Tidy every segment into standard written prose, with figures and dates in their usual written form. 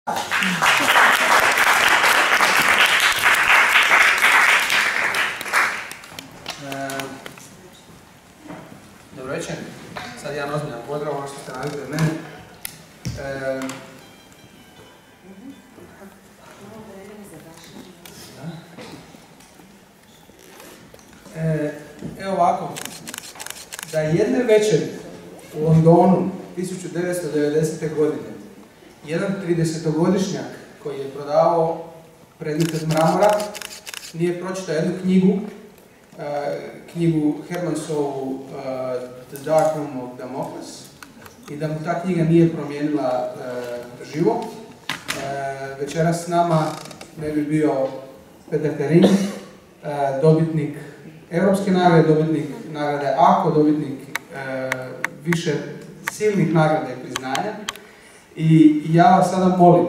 Dobro večer. Sad jedan ozbiljan pozdrav, ono što ste navikli od mene. Evo ovako, da jedne večeri u Londonu 1990. godine jedan 30-godišnjak koji je prodavao predmete od mramora nije pročitao jednu knjigu Hermansovu The Dark Room of Damocles i da mu ta knjiga nije promijenila život. Večeras s nama ne bi bio Peter Terrin, dobitnik Europske nagrade, dobitnik nagrade AKO, dobitnik više silnih nagrada i priznanja. I ja vas sada molim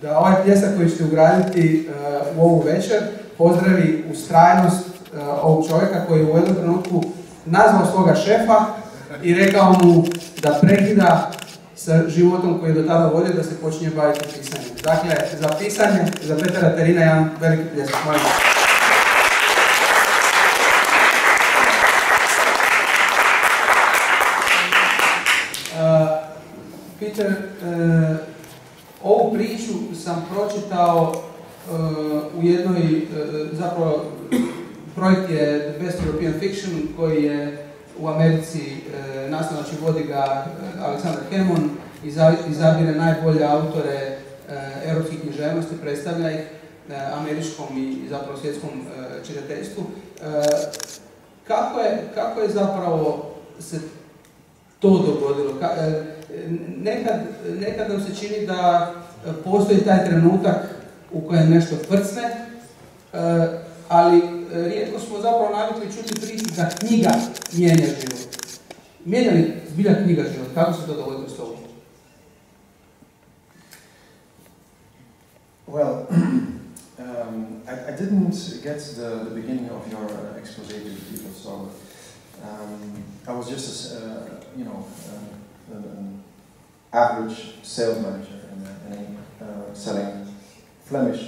da ovaj pljesak koji ćete ugraditi u ovu večer pozdravi ustrajnost ovog čovjeka koji je u jednom trenutku nazvao svoga šefa i rekao mu da prekida sa životom koji je do tada vodio, da se počinje baviti pisanjem. Dakle, za pisanje, za Petera Terrina jedan veliki pljesak. Molim. Peter, ovu priču sam pročitao u jednoj, zapravo, projekt je The Best European Fiction, koji je u Americi nastao, znači vodi ga Aleksandar Hemon, izabire najbolje autore europskih književnosti, predstavlja ih američkom i zapravo svjetskom čitateljstvu. Kako je zapravo se to dogodilo? Nekad nam se čini da postoji taj trenutak u kojem nešto frcne, ali rijetko smo zapravo navikli čuti priču da knjiga mijenja život. Mijenja li zbilja knjiga život? Kako se to dogodilo s tobom? Well, I didn't get the beginning of your expose to people, so I was just an average sales manager in selling Flemish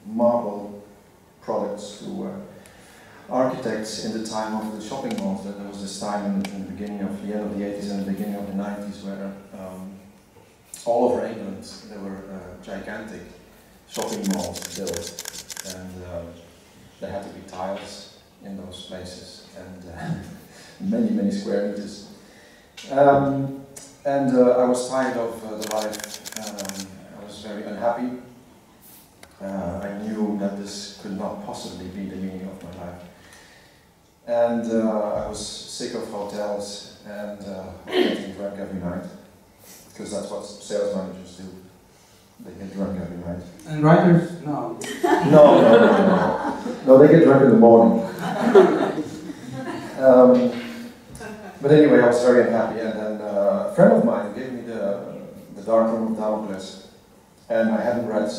marble products to architects in the time of the shopping malls. There was this time in the beginning of the end of the 80s and the beginning of the 90s where all over England there were gigantic shopping malls built, and there had to be tiles in those places and many square meters. I was tired of the life. I was very unhappy. I knew that this could not possibly be the meaning of my life. And I was sick of hotels and getting drunk every night, because that's what sales managers do. They get drunk every night. And writers? No. No, they get drunk in the morning. But anyway, I was very unhappy, and then a friend of mine gave me the Dark Room of Damocles, and I hadn't read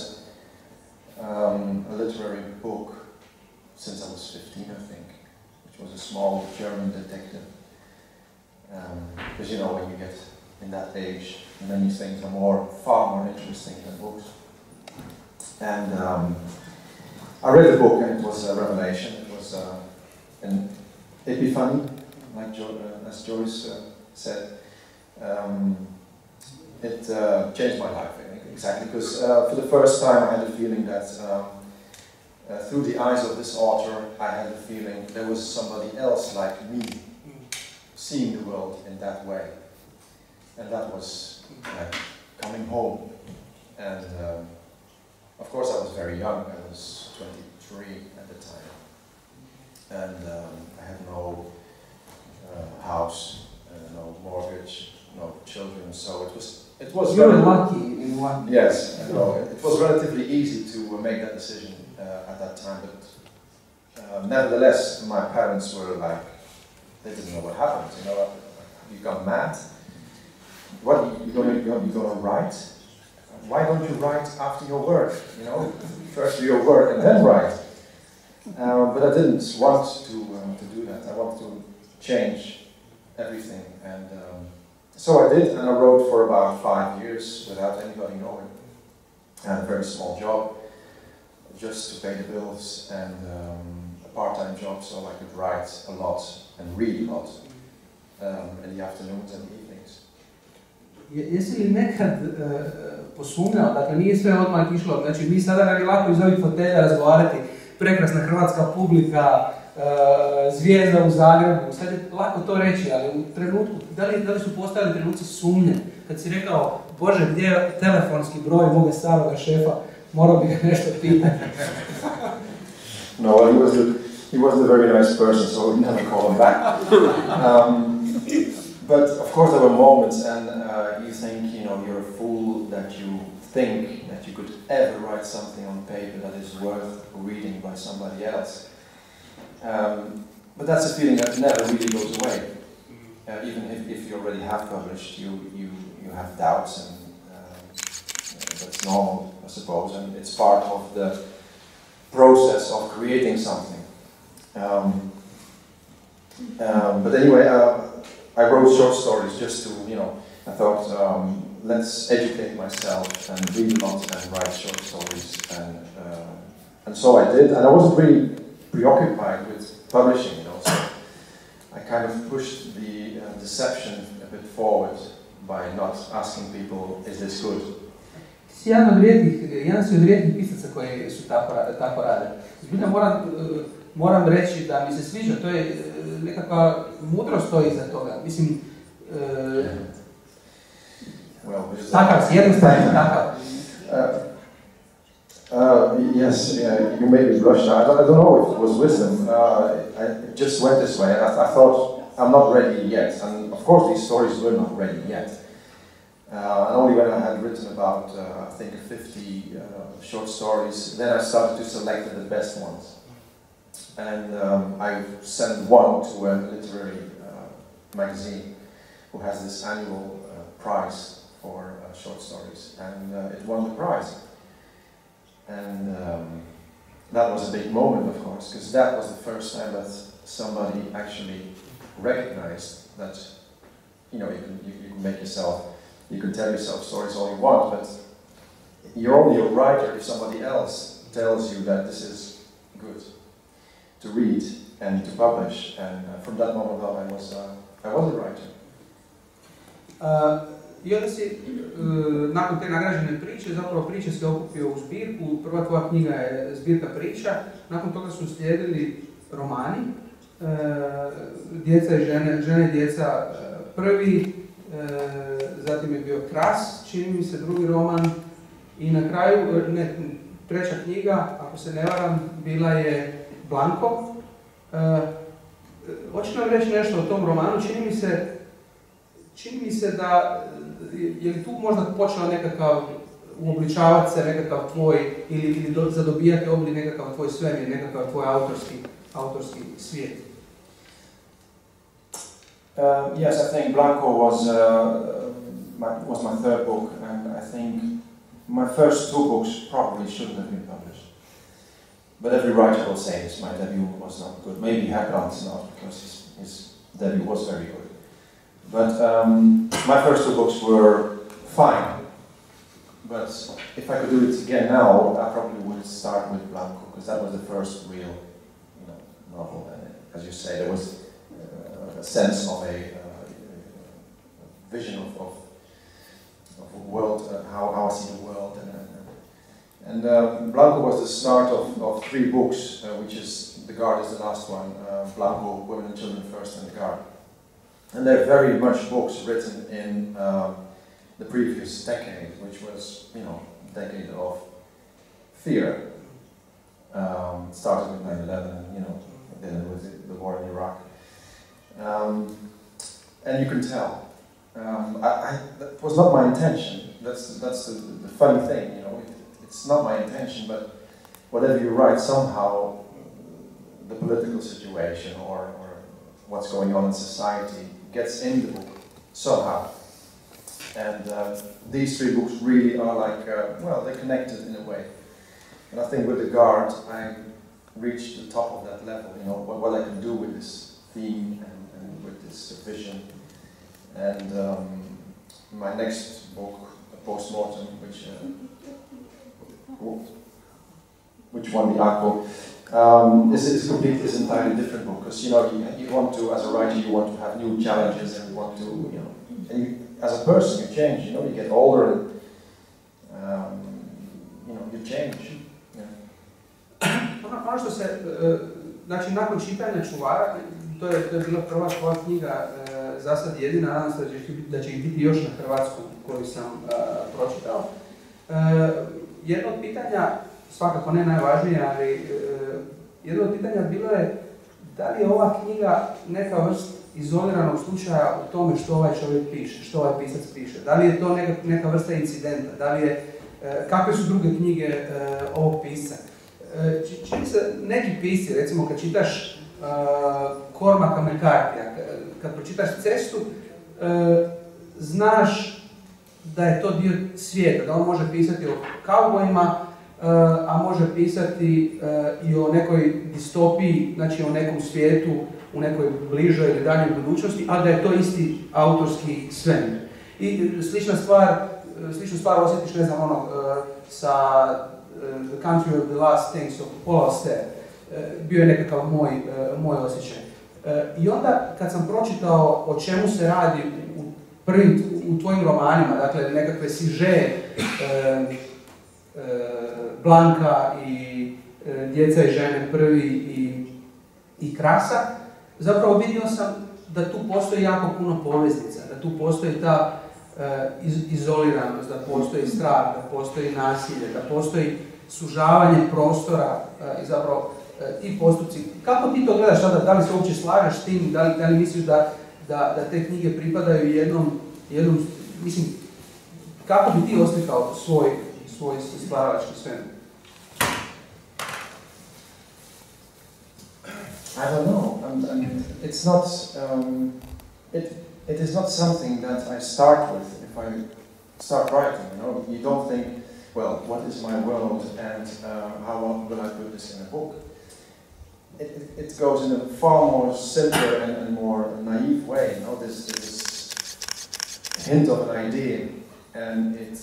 a literary book since I was 15, I think, which was a small German detective. Because you know, when you get in that age, many things are far more interesting than books. And I read the book, and it was a revelation. It was an epiphany, like as Joyce said. It changed my life, I think, exactly, because for the first time I had a feeling that through the eyes of this author, I had a feeling there was somebody else like me seeing the world in that way. And that was like coming home. And of course I was very young, I was 23 at the time. And I had no house, no mortgage, no children, so it was you were lucky in one. Yes, no, it was relatively easy to make that decision at that time, but nevertheless, my parents were like, they didn't know what happened. You know, you got mad. What you gonna write? Why don't you write after your work? You know, first do your work and then write. But I didn't want to do that. I wanted to change everything, and so I did, and I wrote for about 5 years without anybody knowing. I had a very small job, just to pay the bills, and a part-time job, so I could write a lot and read a lot in the afternoons and evenings. Jesi li nekad posumnjao, dakle nije sve odmah išlo, znači mi sada nam je lako iz ovih fotelja razgovarati, prekrasna hrvatska publika, zvijezda u Zagrebu, sad je lako to reći, ali u trenutku, da li su postojali trenuci sumnje, kad si rekao, Bože, gdje je telefonski broj moga staroga šefa, morao bi ga nešto pitati. No, he wasn't a very nice person, so I would never call him back. But of course there were moments, and you think, you know, you're a fool that you think that you could ever write something on paper that is worth reading by somebody else. But that's a feeling that never really goes away. Even if you already have published, you have doubts, and that's normal, I suppose, and it's part of the process of creating something. But anyway, I wrote short stories just to, you know, I thought, let's educate myself and read a lot and write short stories, and so I did, and I wasn't really preoccupied with publishing, you know, so I kind of pushed the deception a bit forward by not asking people, is this good? Jedan si od rijetkih pisaca koji su tako rade. Zbilja moram reći da mi se sviđa, to je nekakva mudrost stoji iza toga. Mislim, takav si, jednostavno takav. Yes, you made me blush. I don't know if it was wisdom. It just went this way, and I thought, I'm not ready yet. And of course these stories were not ready yet. And only when I had written about, I think, 50 short stories, then I started to select the best ones. And I sent one to a literary magazine who has this annual prize for short stories, and it won the prize. And that was a big moment, of course, because that was the first time that somebody actually recognized that, you know, you can make yourself, you can tell yourself stories all you want, but you're only a writer if somebody else tells you that this is good to read and to publish. And from that moment on, I was a writer. I onda si, nakon te nagrađene priče, zapravo priče se okupio u zbirku, prva tvoja knjiga je zbirka priča, nakon toga su slijedili romani, Djeca i žene i djeca prvi, zatim je bio Kras, čini mi se drugi roman, i na kraju, treća knjiga, ako se ne varam, bila je Blanko. Hoćeš nam reći nešto o tom romanu? Čini mi se da, je li tu možda počeo nekakav, uobličavati se nekakav tvoj, ili zadobijati oblik nekakav tvoj svemir, nekakav tvoj autorski svijet? Yes, I think Blanko was my third book, and I think my first two books probably shouldn't have been published. But every writer will say this, my debut was not good. Maybe Hackland's not, because his debut was very good. But my first two books were fine. But if I could do it again now, I probably would start with Blanko, because that was the first real, novel. And as you say, there was a sense of a vision of a world, how I see the world. And Blanko was the start of three books, which is The Guard is the last one, Blanko, Women and Children First, and The Guard. And they're very much books written in the previous decade, which was, a decade of fear. Started with 9/11, then with the war in Iraq. And you can tell. That was not my intention. That's the funny thing, it's not my intention, but whatever you write, somehow the political situation or what's going on in society gets in the book, somehow. And these three books really are like, they're connected in a way. And I think with The Guard, I reached the top of that level, what I can do with this theme and with this vision. And my next book, Postmortem, which which won the Ako, is entirely different book, because you want to, as a writer, you want to have new challenges, and you want to, and you, as a person, you change. You get older, and you change. Ono što se, znači nakon čitanja Čuvara, to je bila prva tvoja knjiga, za sad jedina, nadam se da će ih biti još na hrvatskom koju sam pročitao. Jedno od pitanja, svakako ne najvažnije, ali jedno od pitanja bilo je da li je ova knjiga neka vrsta izoliranog slučaja u tome što ovaj čovjek piše, što ovaj pisac piše. Da li je to neka vrsta incidenta, da li je, kakve su druge knjige ovog pisca. Čini se neki pisci, recimo kad čitaš Cormaca McCarthyja, kad pročitaš Cestu, znaš da je to dio svijeta, da on može pisati o kaubojima, a može pisati i o nekoj distopiji, znači o nekom svijetu, u nekoj bližoj ili daljoj budućnosti, a da je to isti autorski svemir. I sličnu stvar osjetiš, ne znam, sa The Country of the Last Things of Paula Auster. Bio je nekakav moj osjećaj. I onda, kad sam pročitao o čemu se radi u tvojim romanima, dakle nekakve siže, Blanka i Djeca i žene prvi i Krasa, zapravo vidio sam da tu postoji jako puno poveznica, da tu postoji ta izoliranost, da postoji strah, da postoji nasilje, da postoji sužavanje prostora i zapravo ti postupci. Kako ti to gledaš sada? Da li se uopće slažeš s tim? Da li misliš da te knjige pripadaju jednom, mislim, kako bi ti oslikao svoj stvaralački svemir? I don't know. It's not. It is not something that I start with if I start writing. You don't think, well, what is my world, and how will I put this in a book? It goes in a far more simpler and more naive way. This hint of an idea, and it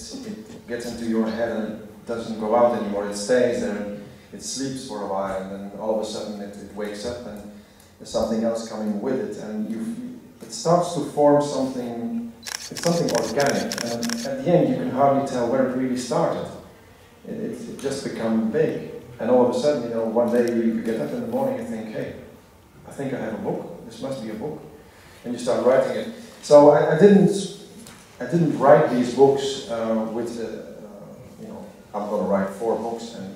gets into your head and it doesn't go out anymore. It stays there and it sleeps for a while, and then all of a sudden it wakes up and there's something else coming with it, and it starts to form something. It's something organic, and at the end you can hardly tell where it really started. It just becomes big, and all of a sudden, one day you get up in the morning and think, hey, I think I have a book. This must be a book, and you start writing it. So I didn't write these books with I'm going to write 4 books and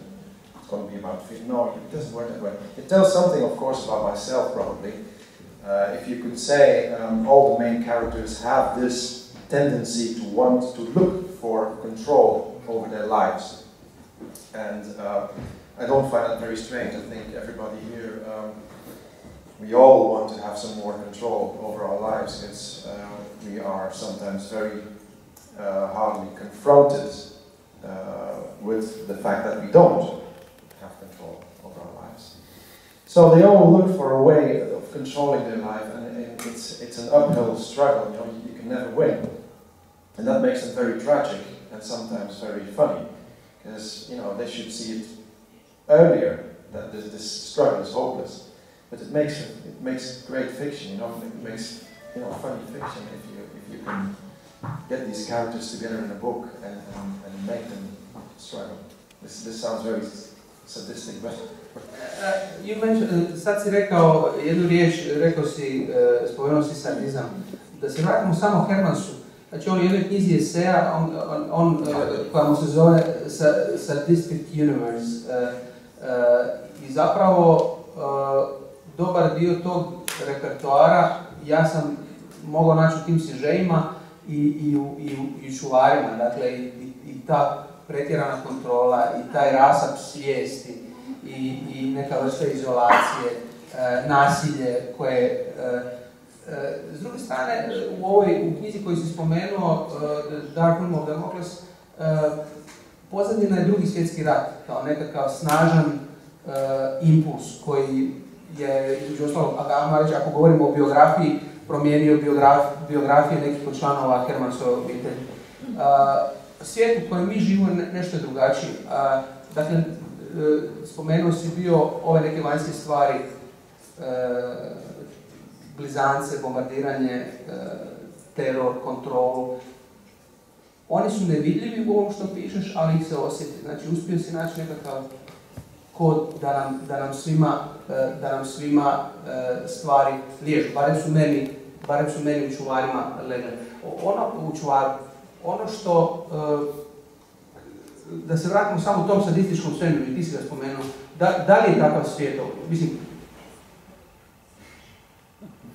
it's going to be about 50. No, it doesn't work that way. It tells something, of course, about myself, probably. If you could say all the main characters have this tendency to want to look for control over their lives. And I don't find that very strange. I think everybody here, we all want to have some more control over our lives. We are sometimes very hardly confronted with the fact that we don't have control over our lives. So they all look for a way of controlling their life, and it's an uphill struggle. You can never win, and that makes them very tragic and sometimes very funny, because they should see it earlier that this struggle is hopeless. But it makes great fiction. It makes funny fiction if you can get these characters together in a book and make them struggle. This sounds very sadistic, but You mentioned, sad si rekao jednu riječ, spomenuo si sadizam. Da se vratimo samo Hermansu, znači on u jednoj knjizi eseja, koja mu se zove Sadistic Universe. I zapravo dobar dio tog repertoara ja sam mogao naći u tim sižejima i u Čuvarima, dakle i ta pretjerana kontrola i taj rasap svijesti i neka vrsta izolacije, nasilje koje... S druge strane, u knjizi koju si spomenuo, The Dark Room of Damocles, pozadina je Drugi svjetski rat, kao nekakav snažan impuls koji je, između ostalog, ako govorimo o biografiji, promijenio biografije nekih od članova Hermansove obitelji. Svijet u kojem mi živimo nešto je drugačiji. Dakle, spomenuo si bio ove neke vanjske stvari, blizance, bombardiranje, teror, kontrolu. Oni su nevidljivi u ovom što pišeš, ali ih se osjeti. Znači, uspio si naći nekakav kod da nam svima stvari liježu. Barem su meni u Čuvarima legle. U Čuvaru, ono što, da se vratimo samo u tom sadističkom svemiru, i ti si ga spomenuo, da li je takav svijet? Mislim,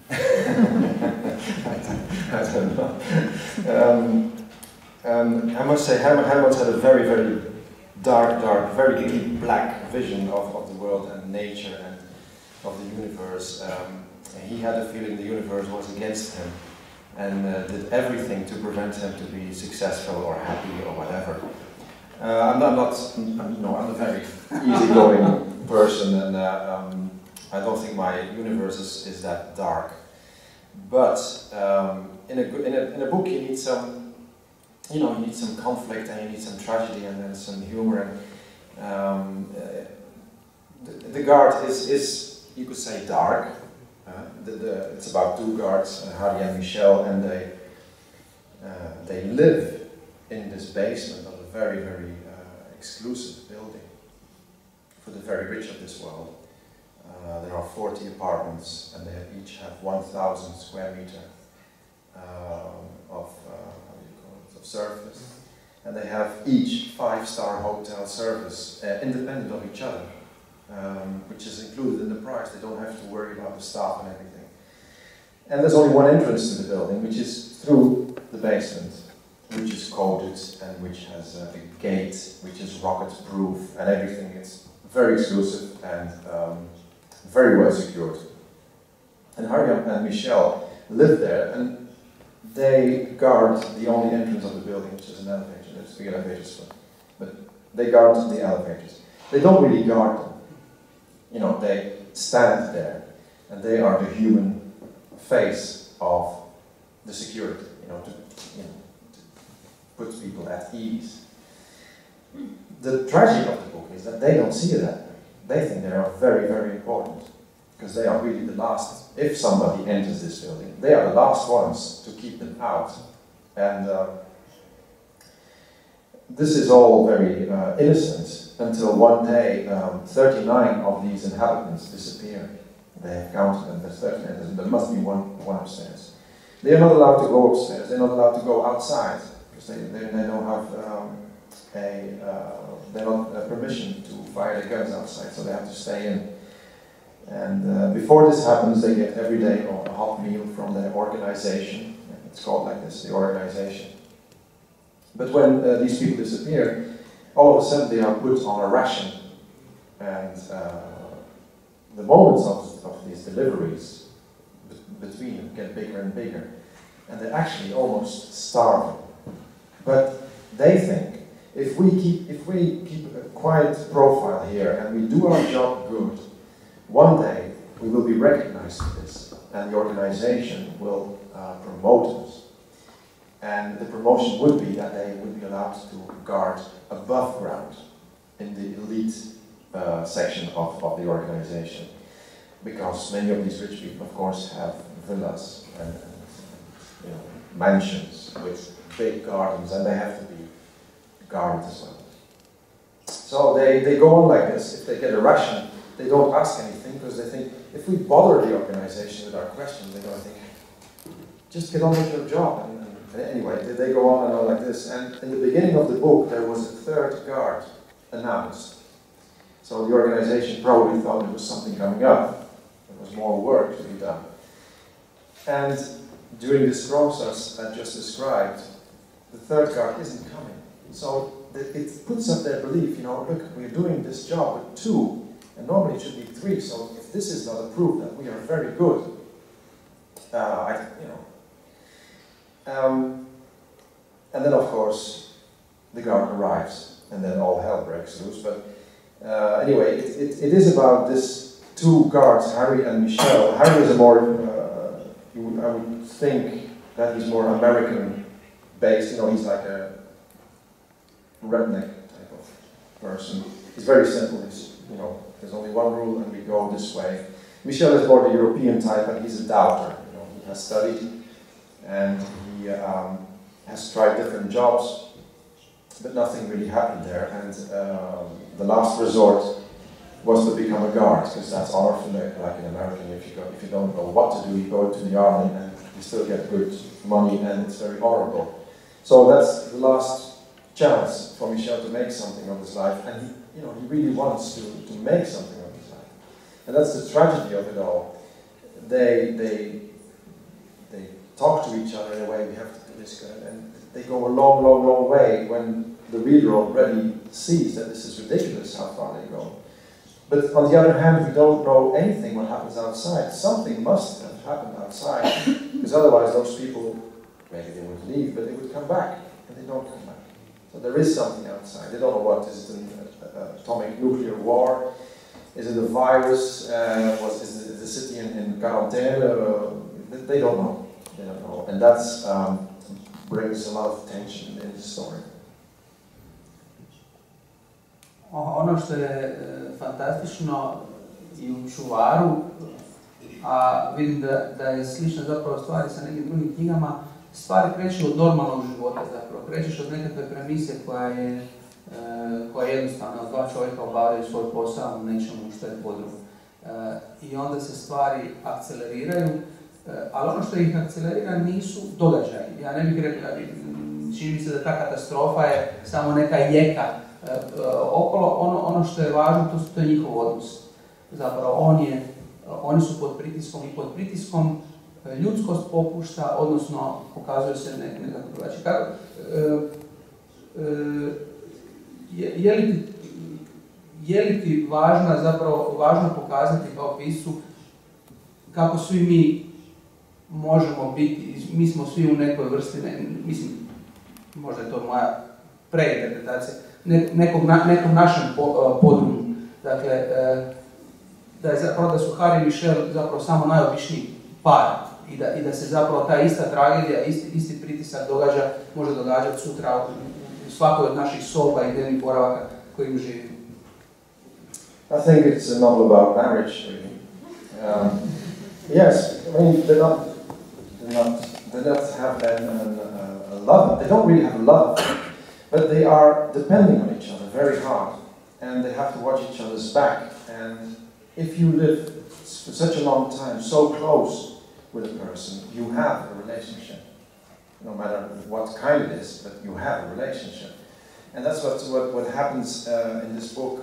I don't know. I must say, Herman had a very, very dark, very deep black vision of the world and nature and of the universe. He had a feeling the universe was against him and did everything to prevent him to be successful or happy or whatever. I'm a very easygoing person, and I don't think my universe is that dark. But in a book, you need some, you need some conflict, and you need some tragedy, and then some humor. And the guard is, you could say, dark. It's about two guards, Harry and Michel, and they live in this basement of a very, very exclusive building for the very rich of this world. There are 40 apartments, and they each have 1,000 square meter of surface, and they have each 5-star hotel service independent of each other, which is included in the price. They don't have to worry about the staff and everything. And there's only one entrance to the building, which is through the basement, which is coded and which has a gate, which is rocket-proof and everything. It's very exclusive and very well secured. And Harry and Michel live there, and they guard the only entrance of the building, which is an elevator. There's 3 elevators, but they guard the elevators. They don't really guard them. You know, they stand there, and they are the human face of the security, to put people at ease. The tragedy of the book is that they don't see that. They think they are very, very important, because they are really the last. If somebody enters this building, they are the last ones to keep them out. And this is all very innocent until one day 39 of these inhabitants disappear. They have counted them, there's 39, there must be one upstairs. They are not allowed to go upstairs, they're not allowed to go outside, because they don't have they're not permission to fire their guns outside, so they have to stay in. And before this happens, they get every day a hot meal from their organization. It's called like this, the organization. But when these people disappear, all of a sudden they are put on a ration. And the moments of these deliveries between them get bigger and bigger. And they actually almost starve. But they think, if we keep a quiet profile here and we do our job good, one day we will be recognized for this, and the organization will promote us. And the promotion would be that they would be allowed to guard above ground in the elite section of the organization, because many of these rich people, of course, have villas and mansions with big gardens, and they have to be guarded as well. So they go on like this. If they get a ration, they don't ask anything, because they think, if we bother the organization with our questions, they're going to think, just get on with your job. And anyway, they go on and on like this. And in the beginning of the book, there was a 3rd guard announced. So the organization probably thought there was something coming up. There was more work to be done. And during this process I just described, the 3rd guard isn't coming. So it puts up their belief, look, we're doing this job with 2, and normally it should be 3, so if this is not a proof that we are very good, and then of course the guard arrives, and then all hell breaks loose. But anyway, it is about this 2 guards, Harry and Michel. Harry is a more, I would think that he's more American-based, he's like a redneck type of person. It's very simple. There's only one rule and we go this way. Michel is more the European type, and he's a doubter. He has studied and he has tried different jobs, but nothing really happened there. And the last resort was to become a guard, because that's honorable. Like in America, if you don't know what to do, you go into the army and you still get good money, and it's very honorable. So that's the last chance for Michel to make something of his life, and he really wants to make something of his life. And that's the tragedy of it all. They talk to each other in a way, we have to do this, and they go a long, long, long way when the reader already sees that this is ridiculous how far they go. But on the other hand, we don't know anything what happens outside. Something must have happened outside, because otherwise those people, maybe they would leave, but they would come back, and they don't come back. So there is something outside. They don't know what. Is it an atomic nuclear war? Is it a virus? Is it the city in quarantine? They don't know. They don't know. And that brings a lot of tension in the story. Ono što je fantastično i u Čuvaru, a vidim da je slična zapravo stvari sa nekim drugim knjigama, stvari kreću od normalnog života zapravo. Krećeš od nekakve premise koja je jednostavna, dva čovjeka obavljaju svoj posao u nečemu što je podrugo. I onda se stvari akceleriraju, ali ono što ih akcelerira nisu događaji. Ja ne bih rekao, čini mi se da ta katastrofa je samo neka jeka okolo. Ono što je važno, to je njihov odnos. Zapravo oni su pod pritiskom i pod pritiskom ljudskost popušta, odnosno pokazuje se nekako drugačije. Je li ti važno pokazati kao piscu kako svi mi možemo biti, mi smo svi u nekoj vrsti, mislim, možda je to moja preinterpretacija, nekom našem podrumu. Dakle, da su Harry i Michel zapravo samo najobičniji par i da se zapravo ta ista tragedija, isti pritisak može događati sutra u svakoj od naših soba i dnevnih boravaka kojim živimo. I think it's a novel about marriage, really. Yes, I mean, they don't have a love. They don't really have love, but they are depending on each other very hard, and they have to watch each other's back. And if you live for such a long time so close with a person, you have a relationship, no matter what kind it is, but you have a relationship. And that's what happens in this book.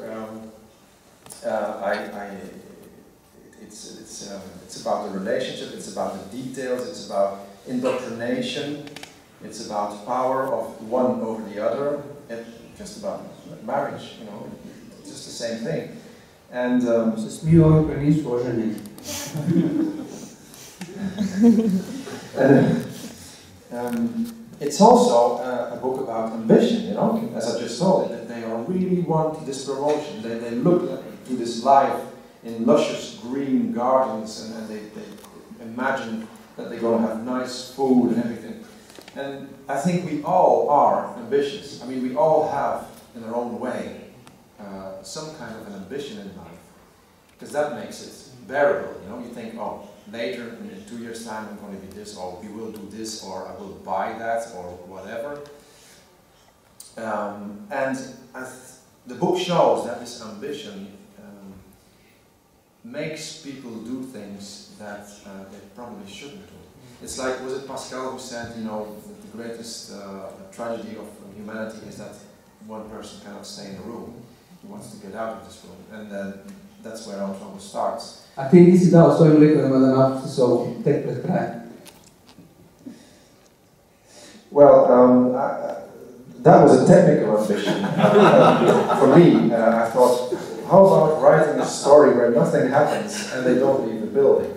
It's about the relationship, it's about the details, it's about indoctrination, it's about power of one over the other, it's just about marriage, it's just the same thing. And it's also a book about ambition, as I just told you, that they really want this promotion. They look to this life in luscious green gardens, and they imagine that they're going to have nice food and everything. And I think we all are ambitious. I mean, we all have, in our own way, some kind of an ambition in life, because that makes it bearable. You think, oh, later, in 2 years' time, I'm going to be this, or we will do this, or I will buy that, or whatever. And the book shows that this ambition makes people do things that they probably shouldn't do. It's like, was it Pascal who said, the greatest tragedy of humanity is that one person cannot stay in a room. He wants to get out of this room, and that's where our trouble starts. A ti nisi dao svojim likovima da napusti sobu tek pred krajem? Well, that was a technical ambition. For me, I thought, how about writing a story where nothing happens and they don't leave the building?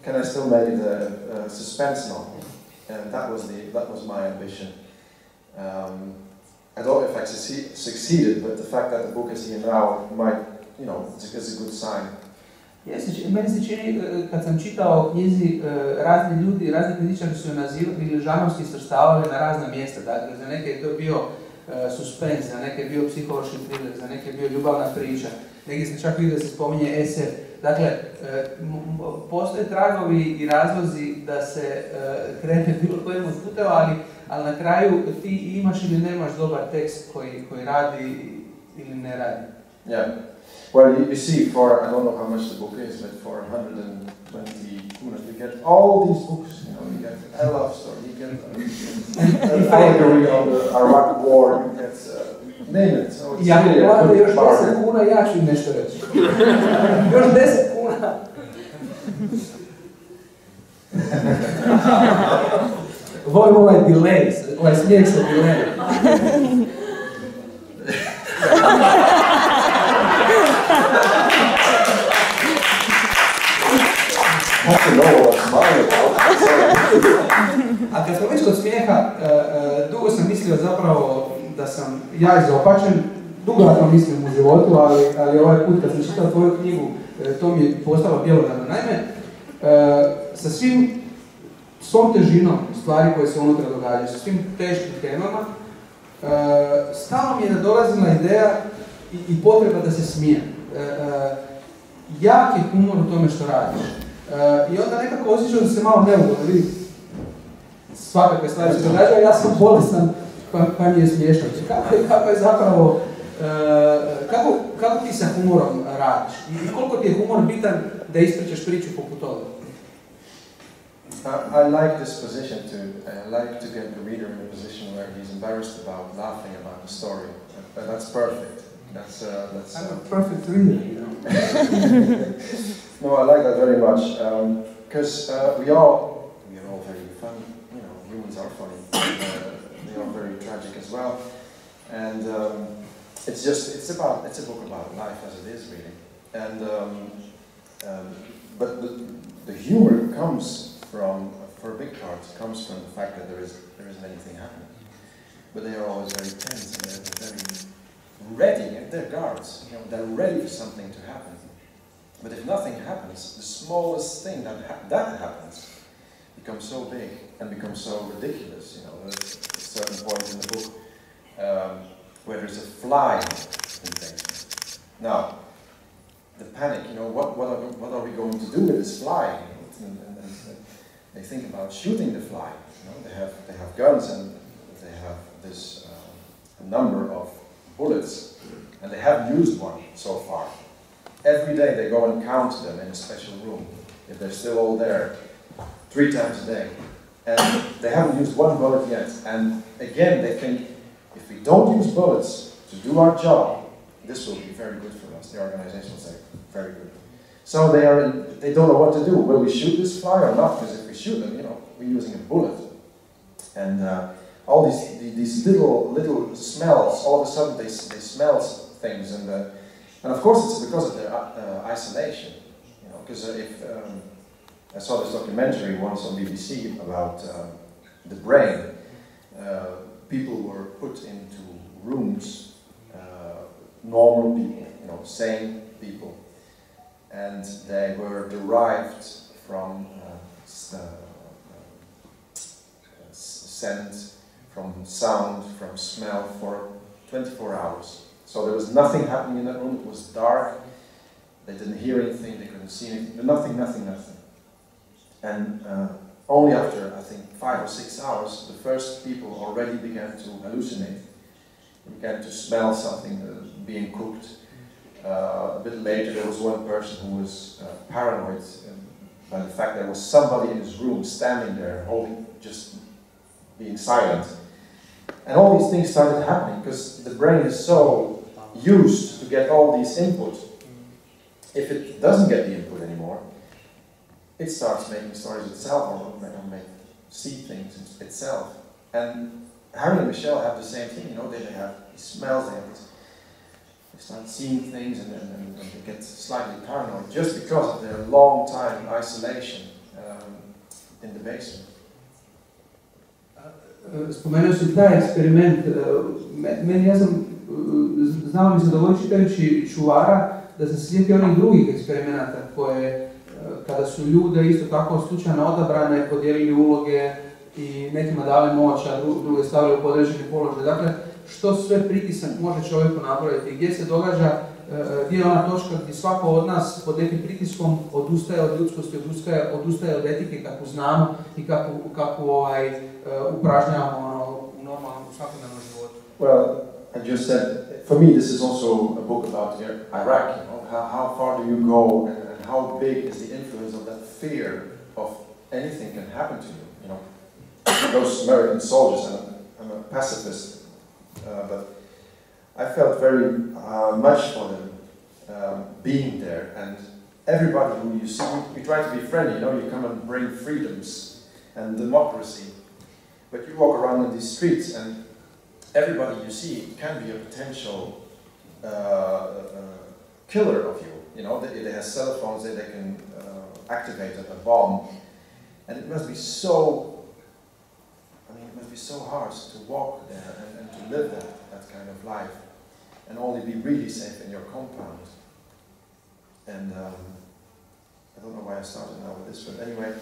Can I still make it a suspense novel? And that was my ambition. I don't know if I succeeded, but the fact that the book is here now might, it's a good sign. Meni se čini, kad sam čitao o knjizi, razni ljudi, razni kritičari su je nazivali ili žanrovski svrstavali na razna mjesta. Dakle, za neke je to bio suspens, za neke je bio psihološki thriller, za neke je bio ljubavna priča, negdje sam čak vidio da se spominje SF. Dakle, postoje tragovi i razlozi da se krene bilo kojim od puteva, ali na kraju ti imaš ili nemaš dobar tekst koji radi ili ne radi. Yeah. Well, you see, I don't know how much the book is, but for 120 kunas, you get all these books. You know, you get a love story, you get an allegory on the Iraq War, you get name it. So it's really a good još 10 kuna, ja ću im nešto reći. Još 10 kuna. Volim ovaj delay, ovaj smijeh sa delay. A kad smo već kod smijeha, dugo sam mislio zapravo da sam ja izopačen, dugo sam mislim u životu, ali ovaj put kad sam čitao tvoju knjigu, to mi je postalo bjelodano. Naime, sa svom težinom stvari koje se unutra događaju, sa svim teškim temama, stalno mi je nadolazila ideja i potreba da se smijem. Jak je humor u tome što radiš. I onda nekako osjećao da se malo neugodno, vidi, svakakve stvari se događaju, ja sam bolestan, pa mi je smiješno. Kako je zapravo, kako ti sa humorom radiš? I koliko ti je humor bitan da ispričaš priču poput toga? I like this position I like to get the reader in a position where he's embarrassed about laughing about the story. That's perfect. I'm a perfect reader, you know. No, I like that very much because we are all very funny. You know, humans are funny. They are very tragic as well, and it's a book about life as it is really. And but the humor comes for a big part, comes from the fact that there isn't anything happening. But they are always very tense and they're very ready, and they're guards. You know, they're ready for something to happen. But if nothing happens, the smallest thing that happens becomes so big and becomes so ridiculous. You know, there's a certain point in the book where there's a fly in the basement. Now, the panic. You know, what are we going to do with this fly? And they think about shooting the fly. You know, they have guns and they have this number of bullets, and they haven't used one so far. Every day they go and count them in a special room, if they're still all there, 3 times a day. And they haven't used one bullet yet. And again, they think, if we don't use bullets to do our job, this will be very good for us. The organization will say, very good. So they don't know what to do. Will we shoot this fly or not? Because if we shoot them, you know, we're using a bullet. And all these little smells, all of a sudden they smell things, and of course it's because of their isolation, you know. Because I saw this documentary once on BBC about the brain. People were put into rooms, normal people, you know, sane people, and they were derived from scent, from sound, from smell for 24 hours. So there was nothing happening in that room. It was dark. They didn't hear anything. They couldn't see anything. Nothing. And only after, I think, 5 or 6 hours, the first people already began to hallucinate. They began to smell something being cooked. A bit later, there was one person who was paranoid by the fact there was somebody in his room standing there, just being silent. And all these things started happening because the brain is so used to get all these input. If it doesn't get the input anymore, it starts making stories itself, or see things itself. And Harry and Michelle have the same thing, you know, they have these smells, they start seeing things and they get slightly paranoid just because of their long time isolation in the basement. Spomenuo si taj eksperiment, ja sam znao mi se dovoljno čitajući Čuvara da sam se sjetio onih drugih eksperimenata koje, kada su ljude isto tako slučajno odabrane, podijelili uloge i nekima dali moć, a druge stavili u podređeni položaj. Dakle, što sve pritisak može čovjeku napraviti, gdje se događa, gdje je ona točka gdje svako od nas pod nekim pritiskom odustaje od ljudskosti, odustaje od etike kakvu znamo i kakvu upražnjavamo u normalnom, svakodnevnom životu. Well, I just said, for me this is also a book about Iraq, you know, how far do you go and how big is the influence of that fear of anything can happen to you, you know. Those American soldiers, and I'm a pacifist, but I felt very much for them being there, and everybody who you see, you try to be friendly, you know, you come and bring freedoms and democracy, but you walk around in these streets and everybody you see can be a potential killer of you, you know, they have cell phones, they can activate a bomb, and it must be so, it must be so hard to walk there and to live that kind of life, and only be really safe in your compound. And I don't know why I started now with this, but anyway,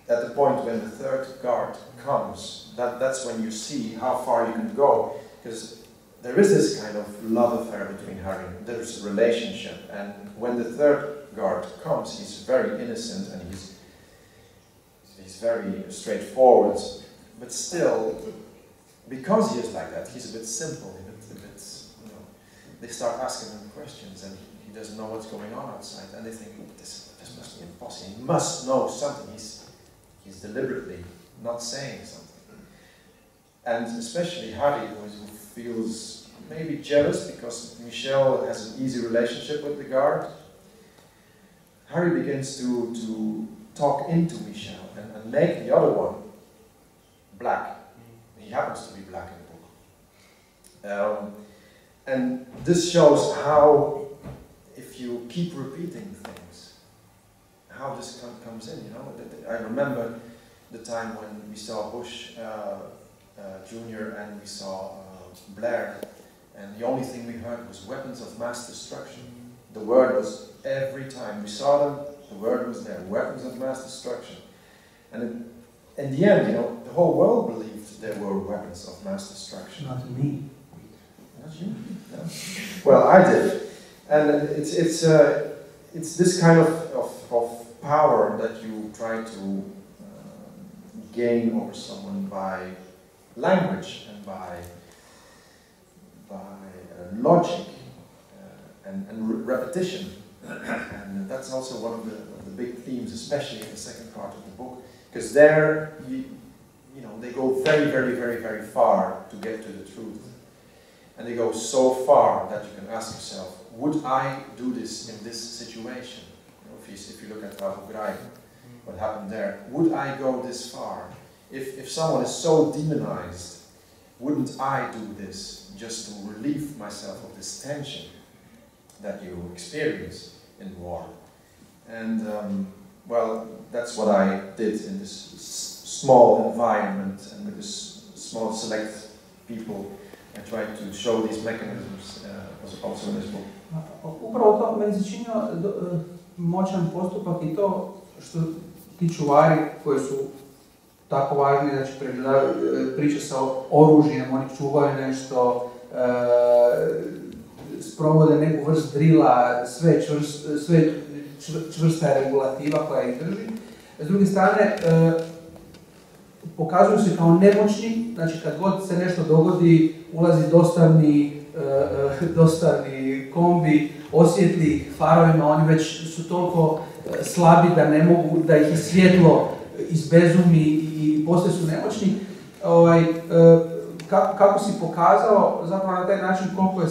at the point when the third guard comes, that's when you see how far you can go, because there is this kind of love affair between Harry. There's a relationship, and when the third guard comes, he's very innocent and he's very straightforward, but still, because he is like that, he's a bit simple, a bit, you know, they start asking him questions and he doesn't know what's going on outside, and they think, this must be impossible, he must know something, he's deliberately not saying something. And especially Harry, who feels maybe jealous because Michel has an easy relationship with the guard, Harry begins to talk into Michel and make the other one black. He happens to be black in the book. And this shows how, if you keep repeating things, how this comes in, you know. I remember the time when we saw Bush Jr. and we saw Blair, and the only thing we heard was weapons of mass destruction. The word was, every time we saw them, the word was there, weapons of mass destruction. And in the end, you know, the whole world believed there were weapons of mass destruction. Not me. Not you? No. Well, I did. And it's this kind of power that you try to gain over someone by language and by logic and repetition. And that's also one of the big themes, especially in the second part of the book, because there, you know, they go very, very, very, very far to get to the truth. And they go so far that you can ask yourself, would I do this in this situation? You know, if you look at Razgovor, what happened there, would I go this far? If someone is so demonized, wouldn't I do this just to relieve myself of this tension that you experience in war? And well, that's what I did in this small environment and with this small select people. I tried to show these mechanisms also in this book. Upravo to meni se činio moćan postupak i to što ti čuvari koji su tako važni, znači priča sa oružjem, oni čuvaju nešto, sprovode neku vrst drila, sve čvrsta je regulativa koja ih drži. S druge strane, pokazuju se kao nemoćni, znači kad god se nešto dogodi, ulazi dostavni kombi, osvijetli ih farovima, oni već su toliko slabi da ne mogu, da ih je svjetlo izbezumi i poslije su nemoćni. Kako si pokazao zapravo na taj način koliko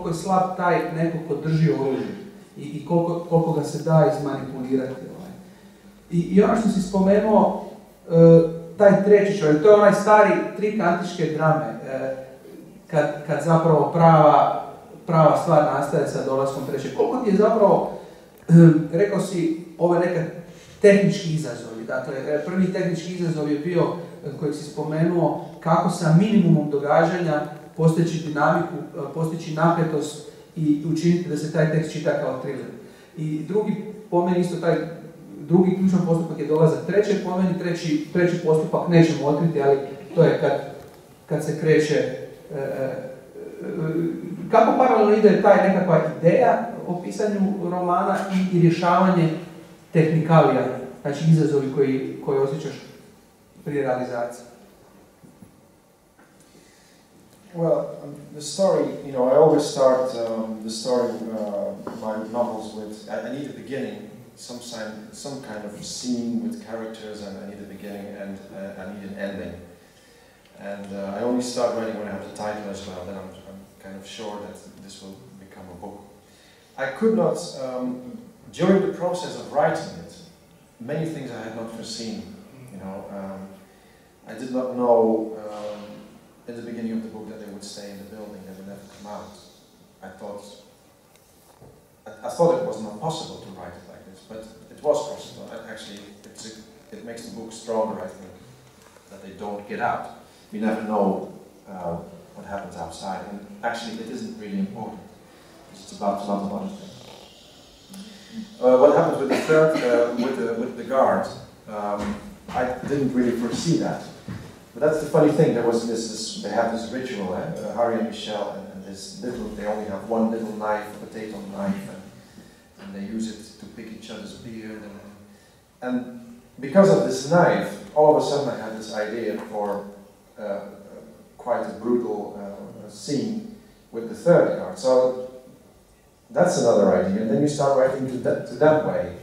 je slab taj neko ko drži oružje i koliko ga se da izmanipulirati. I ono što si spomenuo, taj treći čovjek, to je onaj stari trik antičke drame, kad zapravo prava stvar nastaje sa dolaskom trećeg. Koliko ti je zapravo, rekao si, ove neke tehnički izazovi. Dakle, prvi tehnički izazov je bio, kojeg si spomenuo, kako sa minimumom događanja postići dinamiku, postići napetost i učiniti da se taj tekst čita kao thriller. I drugi, po meni isto taj drugi ključan postupak je dolazak trećeg, po meni treći postupak nećemo otkriti, ali to je kad se kreće, kako paralelno ide taj nekakva ideja o pisanju romana i rješavanje tehnikalija, znači izazovi koji osjećaš pri realizaciji? Well, the story, you know, I always start the story, my novels with, I need a beginning, some kind of scene with characters, and I need a beginning, and I need an ending. And I only start writing when I have the title as well, then I'm kind of sure that this will become a book. I could not, during the process of writing it, many things I had not foreseen, you know. I did not know in the beginning of the book that they would stay in the building, they would never come out. I thought it was not possible to write it like this, but it was possible. Actually, it makes the book stronger, I think, that they don't get out. You never know what happens outside, and actually it isn't really important. It's about a lot of other things. What happens with the third, with the guard, I didn't really foresee that. But that's the funny thing. There was they have this ritual, Harry and Michelle, and this little. They only have one little knife, a potato knife, and they use it to pick each other's beard. And because of this knife, all of a sudden I had this idea for quite a brutal scene with the third guard. So that's another idea. And then you start writing to that way,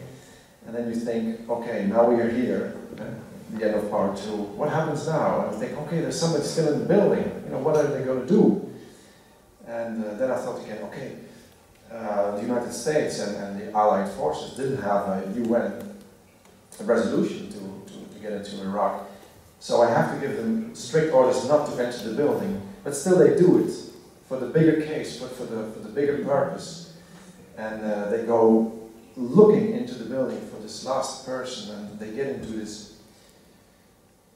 and then you think, okay, now we are here. The end of part 2. What happens now? And I think, okay, there's somebody still in the building. You know, what are they going to do? And then I thought again, okay, the United States and the Allied forces didn't have a UN resolution to get into Iraq, so I have to give them strict orders not to enter the building. But still, they do it for the bigger case, for the bigger purpose, and they go looking into the building for this last person, and they get into this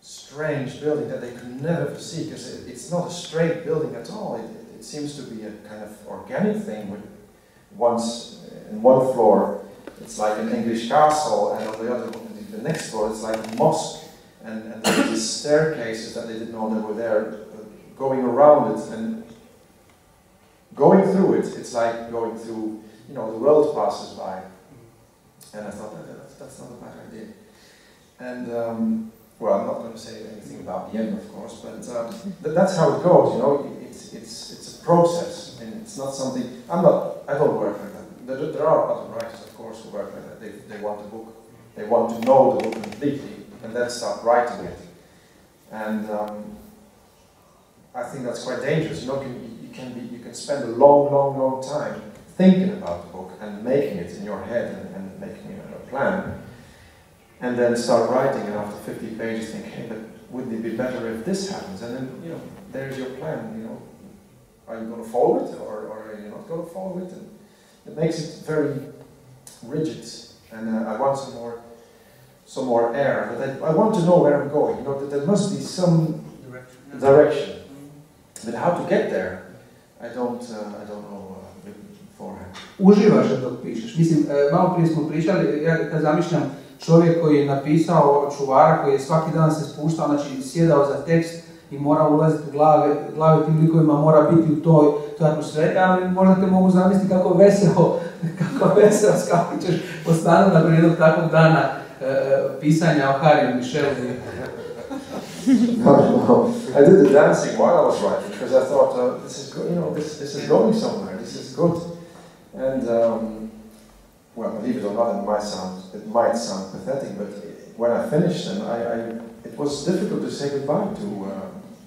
strange building that they could never foresee, because it's not a straight building at all. It seems to be a kind of organic thing. With in one floor, it's like an English castle, and on the next floor, it's like a mosque. And there's these staircases that they didn't know they were there, going around it and going through it. It's like going through, you know, the world passes by. And I thought that's not a bad idea. And well, I'm not going to say anything about the end, of course, but that's how it goes. You know, it's a process, and it's not something. I don't work like that. There are other writers, of course, who work like that. They want the book, they want to know the book completely, and then start writing it. And I think that's quite dangerous. You know, you can spend a long time thinking about the book and making it in your head and making a plan. And then start writing, and after 50 pages think, hey, but wouldn't it be better if this happens? And then, you know, there's your plan, you know. Are you going to follow it, or are you not going to follow it? And it makes it very rigid, and I want some more air, but I want to know where I'm going, you know, that there must be some direction. But how to get there, I don't know beforehand. Uživaš dok pišeš. Mislim, malo prije smo pričali, ja kad zamišljam čovjek koji je napisao Čuvara, koji je svaki dan se spuštao, znači sjedao za tekst i mora ulaziti u glave tim likovima, mora biti u toj atmosferi, ali možda te mogu zamisliti kako veselo skakućeš po stanu nakon jednog takvog dana pisanja o Harry and Michelle. No. I did the dancing while I was writing, because I thought, this is good, you know, this is going somewhere, this is good. And well, believe it or not, it might sound pathetic, but when I finished them, it was difficult to say goodbye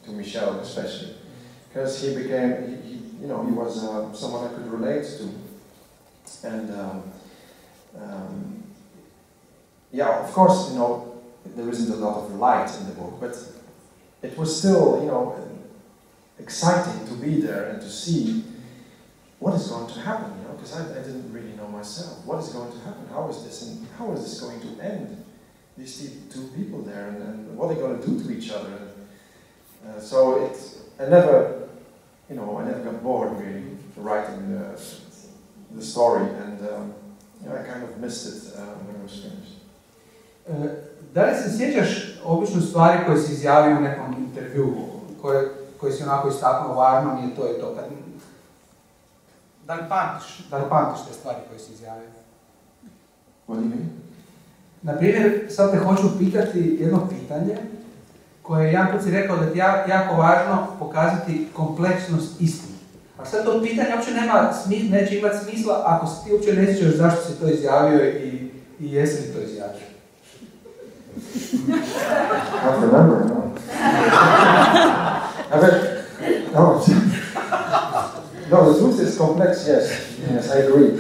to Michel, especially, because he was someone I could relate to, and yeah, of course, you know, there isn't a lot of light in the book, but it was still, you know, exciting to be there and to see what is going to happen, you know, because I didn't really know myself. What is going to happen? How is this going to end? These two people there, and what are they going to do to each other? And, so I never got bored really writing the story, and I kind of missed it when it was finished. Da li se sjećaš obično stvari koje si izjavio u nekom intervjuu, koje si onako istaknuo važno, nije to i to. Da li pamtiš te stvari koje si izjavio? What do you mean? Naprimjer, sad te hoću pitati jedno pitanje, koje je jedan put si rekao da ti je jako važno pokazati kompleksnost istine. A sad to pitanje uopće neće imati smisla ako se ti uopće ne sjećaš zašto si to izjavio i jesi li to izjavio. I don't remember, no. No, the truth is complex, yes. Yes, I agree.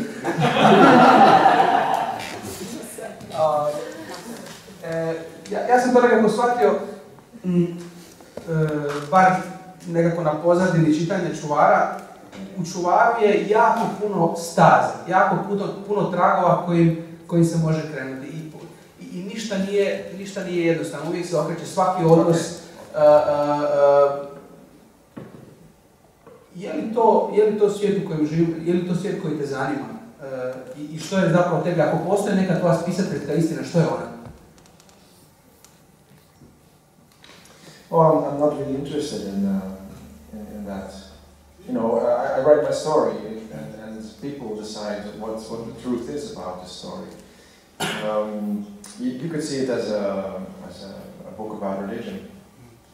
Ja sam to nekako shvatio, bar nekako na pozadini čitanja Čuvara. U Čuvaru je jako puno staza, jako puno tragova kojim se može krenuti. I ništa nije jednostavno, uvijek se okreće svaki odnos. Je li to svijet u kojem živimo, je li to svijet koji te zanima? I što je zapravo tebi, ako postoji neka tvoja spisateljska istina, što je ona? Well, I'm not really interested in that. You know, I write my story, and people decide what the truth is about the story. You could see it as a book about religion.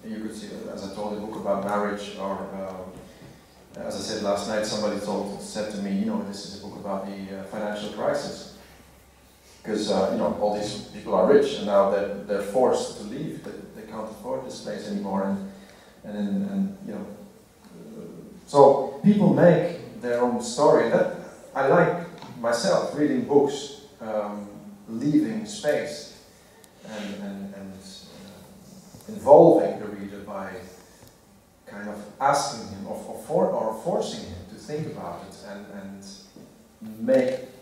You could see it, as I told, a book about marriage, or as I said last night, somebody said to me, you know, this is a book about the financial crisis. Because, you know, all these people are rich, and now they're forced to leave. They can't afford this place anymore, and you know, so people make their own story. That I like myself reading books, leaving space, and involving the reader by kind of asking him or forcing him to think about it and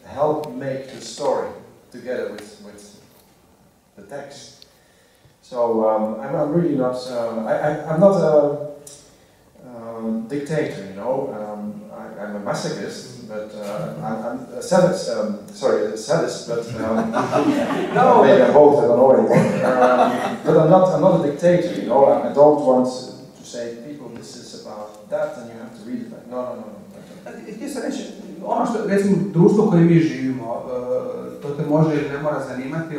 help make the story together with the text. So I'm really not. I'm not a dictator, you know. I'm a masochist, but I'm a sadist. Sorry, a sadist, but no, maybe I'm both. I don't know anymore. But I'm not a dictator, you know. I don't want to say people this is about that, and you have to read it. Like, no. Htio sam reći, ono što, recimo, društvo koje mi živimo, to te može ili ne mora zanimati,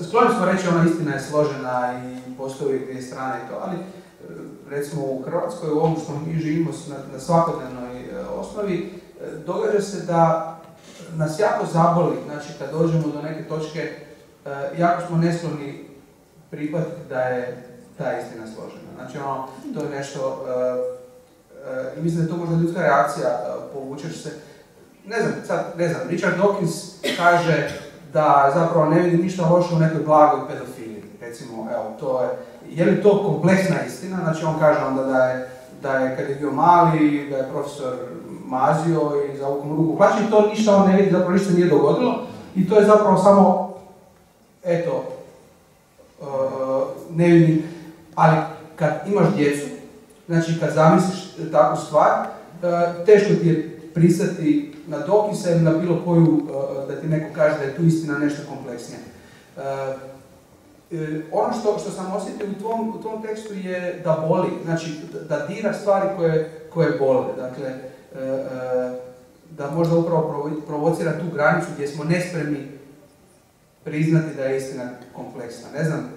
skloni smo reći, ona istina je složena i postoji dvije strane i to, ali recimo u Hrvatskoj, u ovom što mi živimo na svakodnevnoj osnovi, događa se da nas jako zaboli, znači kad dođemo do neke točke, jako smo neskloni prihvatiti da je ta istina složena. Znači to je nešto, i mislim da je to možda ljudska reakcija, povučeš se. Ne znam, Richard Dawkins kaže da zapravo ne vidi ništa loše u nekoj blagoj pedofiliji. Recimo, evo, je li to kompleksna istina? Znači on kaže onda da je kad je bio mali, da je profesor mazio i zavukao mu ruku u hlači, i to ništa on ne vidi, zapravo ništa nije dogodilo. I to je zapravo samo, eto, ne vidim, ali kad imaš djecu, znači kad zamisliš takvu stvar, teško ti je pristati na Dawkinsa ili na bilo koju, da ti neko kaže da je tu istina nešto kompleksnije. Ono što sam osjetio u tvom tekstu je da boli, znači da dira stvari koje bole, dakle, da možda upravo provocira tu granicu gdje smo nespremni priznati da je istina kompleksna. Ne znam.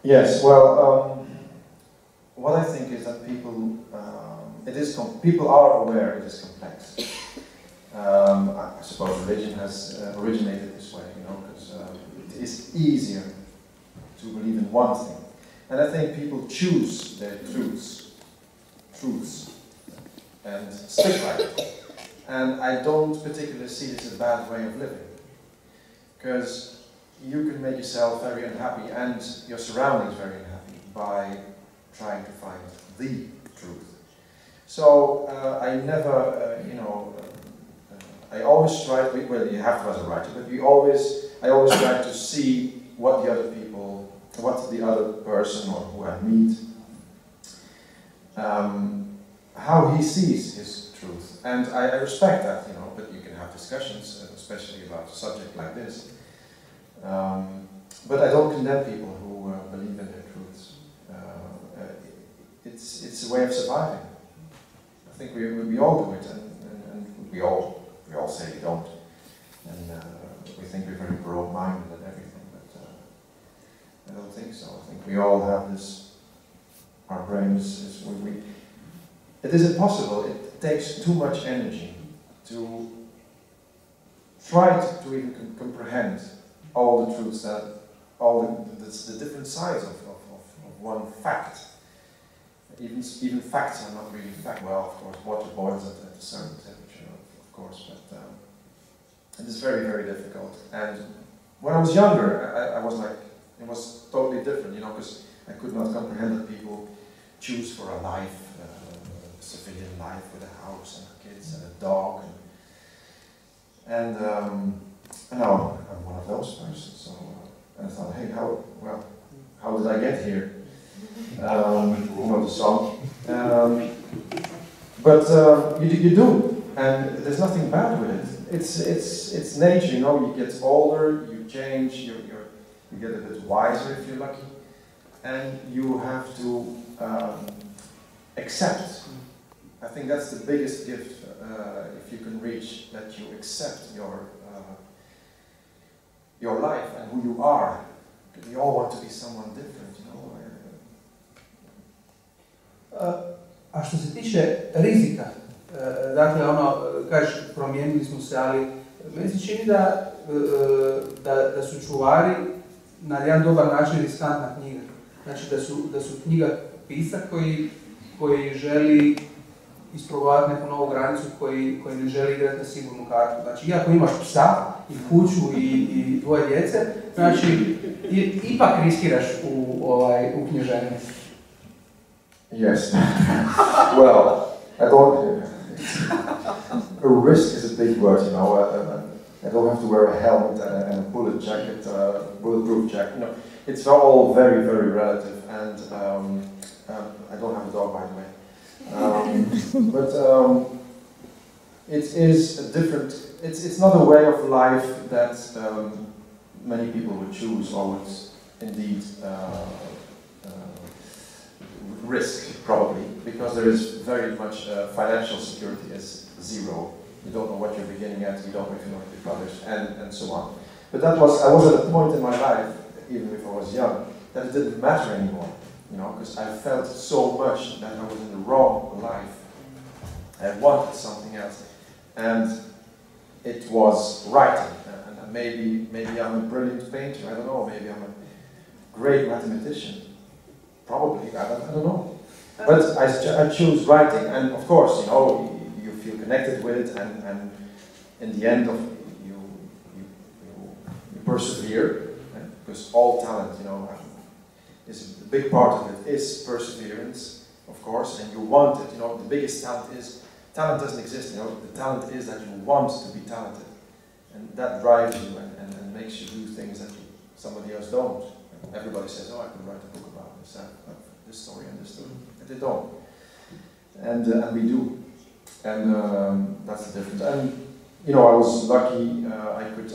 Yes, well, what I think is that people are aware it is complex. I suppose religion has originated this way, you know, because it is easier to believe in one thing. And I think people choose their truths, and stick by it. And I don't particularly see this as a bad way of living, because you can make yourself very unhappy and your surroundings very unhappy by trying to find the truth. So I never, I always try, well, you have to as a writer, but I always try to see what the other people, what the other person or who I meet, how he sees his truth. And I respect that, you know, but you can have discussions, especially about a subject like this. But I don't condemn people who believe in their truths. It's a way of surviving. I think we all do it, and we all say we don't, and we think we're very broad-minded and everything, but I don't think so. I think we all have this. Our brains it is impossible. It takes too much energy to try to even comprehend all the truths that all the different sides of one fact. Even facts are not really fact. Well, of course, water boils at a certain temperature, of course, but it is very, very difficult. And when I was younger, I was like, it was totally different, you know, because I could not comprehend that people choose for a life, a civilian life with a house and kids and a dog, and now I'm one of those persons. So I thought, hey, how did I get here? You know the song, but you do, and there's nothing bad with it. It's nature, you know. You get older, you change, you get a bit wiser if you're lucky, and you have to accept. I think that's the biggest gift if you can reach, that you accept your life and who you are. We all want to be someone different, you know. A što se tiče rizika, dakle kažeš, promijenili smo se, ali meni se čini da su Čuvari na jedan dobar način riskantna knjiga. Znači da su knjiga pisak koji želi isprobavati neku novu granicu, koji ne želi igrati na sigurnu kartu. Znači, iako imaš psa i kuću i dvoje djece, znači ipak riskiraš u književnosti. Yes. Well, a risk is a big word, you know. I don't have to wear a helmet and a bullet jacket, bulletproof jacket. You know, it's all very, very relative. And I don't have a dog, by the way. But it is a different. It's not a way of life that many people would choose or would indeed. Risk, probably, because there is very much financial security is zero. You don't know what you're beginning at, you don't know if you know your brothers, and so on. But I was at a point in my life, even if I was young, that it didn't matter anymore, you know, because I felt so much that I was in the wrong life. I wanted something else, and it was writing. And maybe I'm a brilliant painter, I don't know, maybe I'm a great mathematician. Probably, I don't know. But I choose writing, and of course, you know, you feel connected with it, and in the end, you persevere, because all talent, you know, is a big part of it is perseverance, of course, and you want it. You know, the biggest talent doesn't exist. You know, the talent is that you want to be talented, and that drives you and makes you do things that somebody else don't. Everybody says, "Oh, I could write a book about this story and this story," but they don't, and we do, and that's the difference. And you know, I was lucky.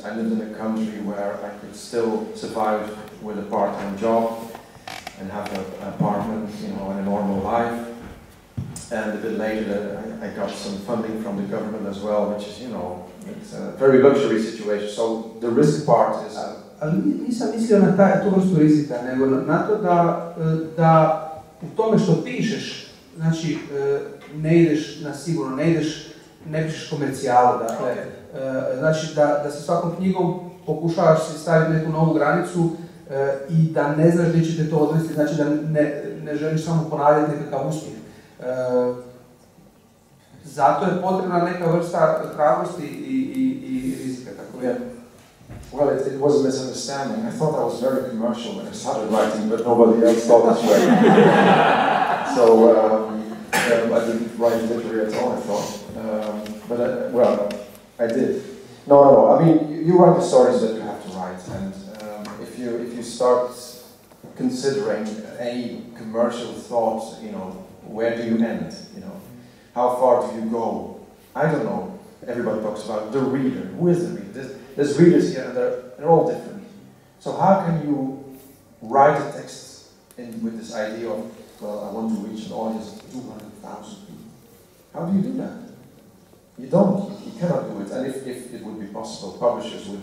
I lived in a country where I could still survive with a part-time job and have an apartment, you know, and a normal life. And a bit later, I got some funding from the government as well, which is, you know, it's a very luxury situation. So the risk part is. Ali nisam mislio na tu vrstu rizika, nego na to da u tome što pišeš, znači ne ideš na sigurno, ne pišeš komercijalu, dakle, znači da se svakom knjigom pokušavaš si staviti neku novu granicu i da ne znaš gdje će te to odvesti, znači da ne želiš samo ponavljati nekakav uspjeh. Zato je potrebna neka vrsta hrabrosti i rizika, tako je. Well, it was a misunderstanding. I thought I was very commercial when I started writing, but nobody else thought this way. So I didn't write literary at all, I thought. Well, I did. No. I mean, you write the stories that you have to write, and if you start considering any commercial thought, you know, where do you end? You know, how far do you go? I don't know. Everybody talks about the reader. Who is the reader? There's readers here, and they're all different. So how can you write a text with this idea of, well, I want to reach an audience of 200,000 people? How do you do that? You don't. You cannot do it. And if it would be possible, publishers would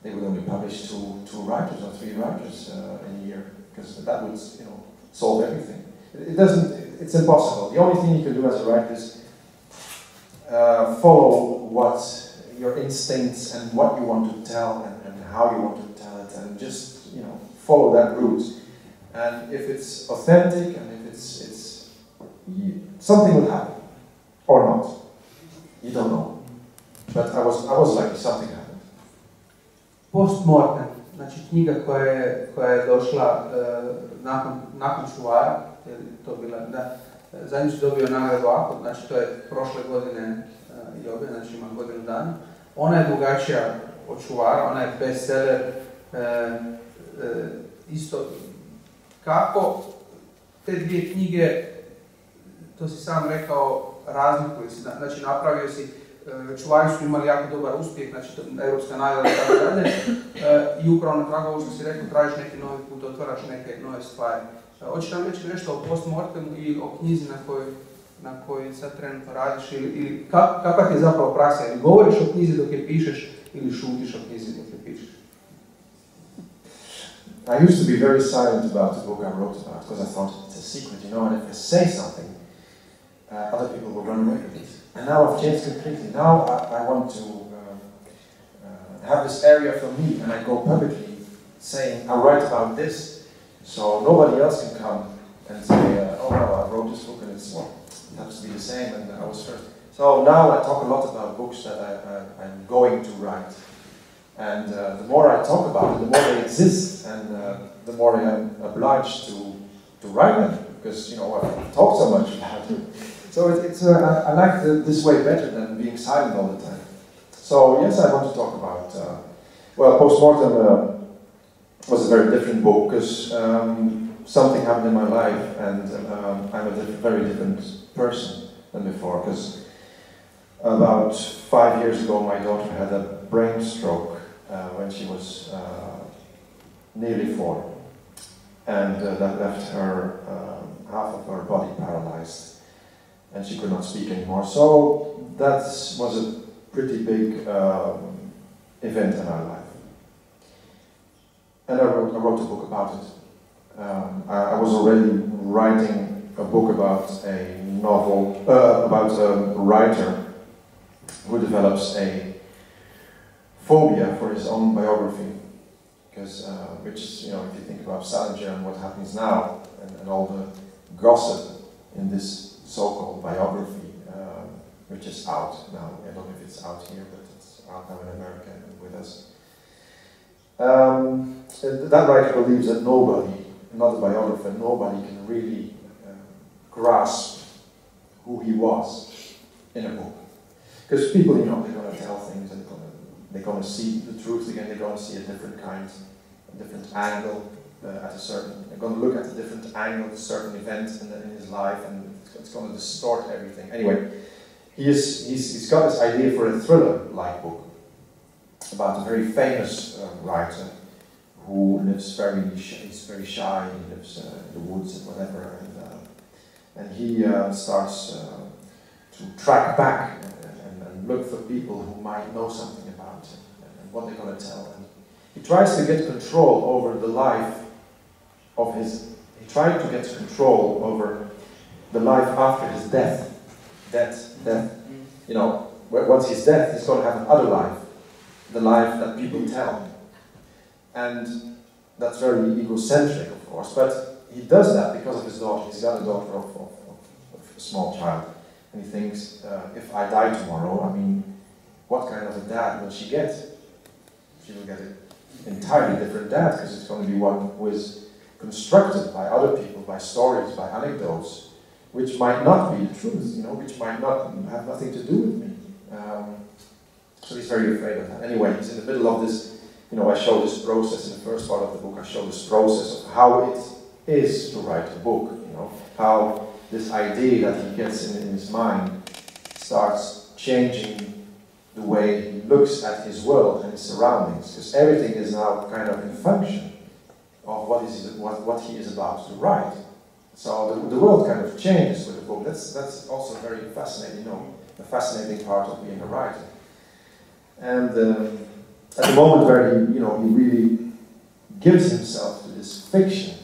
only publish two writers or 3 writers in a year, because that would, solve everything. It doesn't. It's impossible. The only thing you can do as a writer is follow what your instincts and what you want to tell and how you want to tell it, and just follow that route. And if it's authentic and if it's something will happen or not, you don't know. But I was lucky, something happened. Postmortem, znači knjiga koja je došla nakon Čuvara, je to bila, da, zadnji si dobio nagradu Ako, znači to je prošle godine i obje, znači ima godinu dana. Ona je drugačija od Čuvara, ona je bestseller, isto kako te dvije knjige, to si sam rekao, razlikuju se, znači napravio si, Čuvari su imali jako dobar uspjeh, znači europska nagrada i tako dalje, i upravo na tragu ovo što si rekao, tražiš neki novi put, otvaraš neke nove stvari. Hoćeš nam reći nešto o postmortemu i o knjizi na kojoj sad trenutno radiš, ili kakva ti je zapravo praksa, ili govoriš o knjizi dok je pišeš, ili šutiš o knjizi dok je pišeš? I used to be very silent about the book I wrote about, because I thought it's a secret, and if I say something, other people will run away with it. And now I've changed completely. Now I want to have this area for me, and I go publicly saying, I write about this, so nobody else can come and say, oh no, I wrote this book and it happens to be the same, and I was first. So now I talk a lot about books that I'm going to write. And the more I talk about it, the more they exist, and the more I'm obliged to write them, because I've talked so much about it. So I like this way better than being silent all the time. So yes, I want to talk about, Postmortem was a very different book, because something happened in my life, and I'm a very different person than before, because about 5 years ago my daughter had a brain stroke when she was nearly 4, and that left her half of her body paralyzed. And she could not speak anymore. So that was a pretty big event in our life. And I wrote a book about it. I was already writing a book about a novel, about a writer who develops a phobia for his own biography. Because, which is, if you think about Salinger and what happens now, and all the gossip in this so-called biography, which is out now. I don't know if it's out here, but it's out now in America with us. That writer believes that nobody, not a biographer, nobody can really grasp who he was in a book. Because people, they're going to tell things, and they're going to see the truth again, they're going to see a different angle they're going to look at a different angle at a certain event in his life, and it's going to distort everything. Anyway, he's got this idea for a thriller-like book about a very famous writer who lives he's very shy, he lives in the woods and whatever, and he starts to track back and look for people who might know something about him and what they're going to tell him. He tries to get control over the life of he tried to get control over the life after his death. Once he's dead, he's going to have another life, the life that people tell. And that's very egocentric, of course, but he does that because of his daughter. He's got a daughter of a small child, and he thinks, if I die tomorrow, what kind of a dad will she get? She will get an entirely different dad, because it's going to be one who is constructed by other people, by stories, by anecdotes, which might not be the truth, which might not have nothing to do with me. So he's very afraid of that. Anyway, he's in the middle of this, I show this process in the first part of the book. I show this process of how it is to write a book, how this idea that he gets in his mind starts changing the way he looks at his world and his surroundings, because everything is now kind of in function of what he is about to write. So the world kind of changes with the book. That's also very fascinating, a fascinating part of being a writer. And at the moment where he really gives himself to this fiction,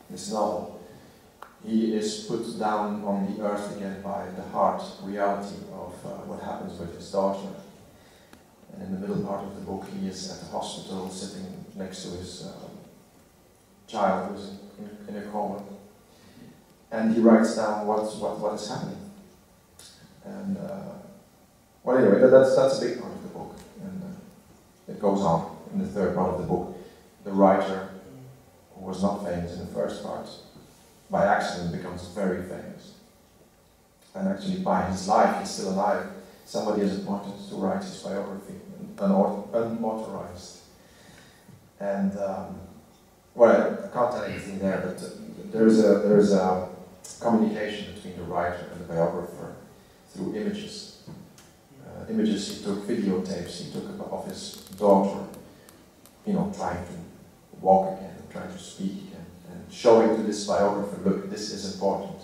this novel, he is put down on the earth again by the hard reality of what happens with his daughter. And in the middle part of the book, he is at the hospital sitting next to his child who's in a coma. And he writes down what is happening. And well, anyway, that's a big part of the book. And it goes on in the third part of the book. The writer, who was not famous in the first part, by accident becomes very famous. And actually by his life, he's still alive, somebody is appointed to write his biography, unauthorized. And, well, I can't tell anything there, but there is a communication between the writer and the biographer through images. Images he took, videotapes he took of his daughter, trying to walk again, trying to speak again, and showing to this biographer, look, this is important.